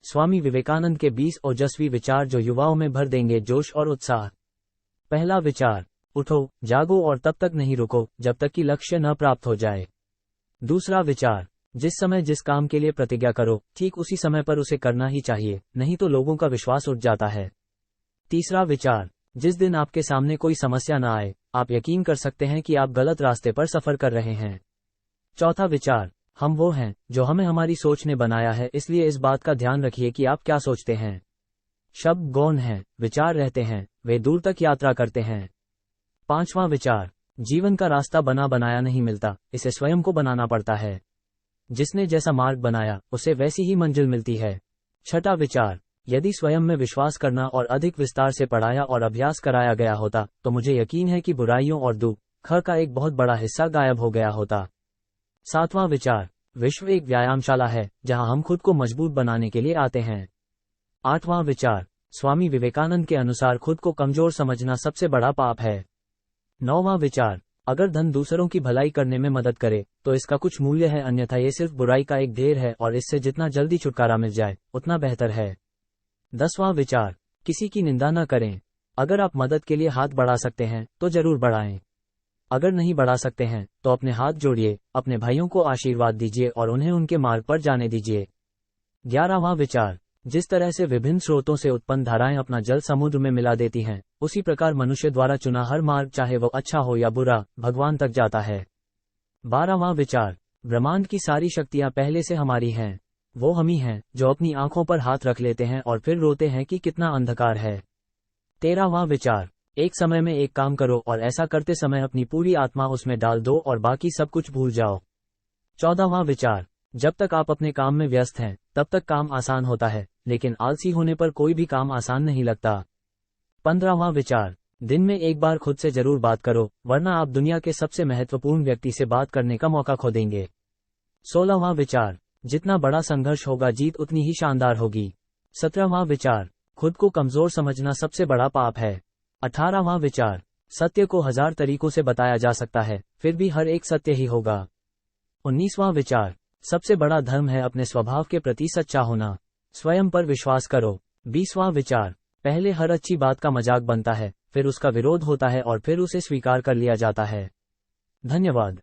स्वामी विवेकानंद के 20 ओजस्वी विचार जो युवाओं में भर देंगे जोश और उत्साह। पहला विचार, उठो, जागो और तब तक नहीं रुको जब तक कि लक्ष्य न प्राप्त हो जाए। दूसरा विचार, जिस समय जिस काम के लिए प्रतिज्ञा करो, ठीक उसी समय पर उसे करना ही चाहिए, नहीं तो लोगों का विश्वास उठ जाता है। तीसरा विचार, जिस दिन आपके सामने कोई समस्या न आए, आप यकीन कर सकते हैं कि आप गलत रास्ते पर सफर कर रहे हैं। चौथा विचार, हम वो हैं जो हमें हमारी सोच ने बनाया है, इसलिए इस बात का ध्यान रखिए कि आप क्या सोचते हैं। शब्द गौण हैं, विचार रहते हैं, वे दूर तक यात्रा करते हैं। पांचवां विचार, जीवन का रास्ता बना बनाया नहीं मिलता, इसे स्वयं को बनाना पड़ता है। जिसने जैसा मार्ग बनाया उसे वैसी ही मंजिल मिलती है। छठा विचार, यदि स्वयं में विश्वास करना और अधिक विस्तार से पढ़ाया और अभ्यास कराया गया होता तो मुझे यकीन है कि बुराइयों और दुख का एक बहुत बड़ा हिस्सा गायब हो गया होता। सातवां विचार, विश्व एक व्यायामशाला है जहां हम खुद को मजबूत बनाने के लिए आते हैं। आठवां विचार, स्वामी विवेकानंद के अनुसार खुद को कमजोर समझना सबसे बड़ा पाप है। नौवां विचार, अगर धन दूसरों की भलाई करने में मदद करे तो इसका कुछ मूल्य है, अन्यथा ये सिर्फ बुराई का एक ढेर है और इससे जितना जल्दी छुटकारा मिल जाए उतना बेहतर है। 10वां विचार, किसी की निंदा न करें। अगर आप मदद के लिए हाथ बढ़ा सकते हैं तो जरूर बढ़ाएं। अगर नहीं बढ़ा सकते हैं तो अपने हाथ जोड़िए, अपने भाइयों को आशीर्वाद दीजिए और उन्हें उनके मार्ग पर जाने दीजिए। 11वां विचार, जिस तरह से विभिन्न स्रोतों से उत्पन्न धाराएं अपना जल समुद्र में मिला देती हैं, उसी प्रकार मनुष्य द्वारा चुना हर मार्ग, चाहे वो अच्छा हो या बुरा, भगवान तक जाता है। 12वां विचार, ब्रह्मांड की सारी शक्तियां पहले से हमारी हैं। वो हम ही हैं जो अपनी आंखों पर हाथ रख लेते हैं और फिर रोते हैं कि कितना अंधकार है। 13वां विचार, एक समय में एक काम करो और ऐसा करते समय अपनी पूरी आत्मा उसमें डाल दो और बाकी सब कुछ भूल जाओ। 14वां विचार, जब तक आप अपने काम में व्यस्त हैं तब तक काम आसान होता है, लेकिन आलसी होने पर कोई भी काम आसान नहीं लगता। 15वां विचार, दिन में एक बार खुद से जरूर बात करो, वरना आप दुनिया के सबसे महत्वपूर्ण व्यक्ति से बात करने का मौका खो देंगे। 16वां विचार, जितना बड़ा संघर्ष होगा जीत उतनी ही शानदार होगी। 17वां विचार, खुद को कमजोर समझना सबसे बड़ा पाप है। 18वां विचार, सत्य को 1000 तरीकों से बताया जा सकता है, फिर भी हर एक सत्य ही होगा। 19वां विचार, सबसे बड़ा धर्म है अपने स्वभाव के प्रति सच्चा होना। स्वयं पर विश्वास करो। 20वां विचार, पहले हर अच्छी बात का मजाक बनता है, फिर उसका विरोध होता है और फिर उसे स्वीकार कर लिया जाता है। धन्यवाद।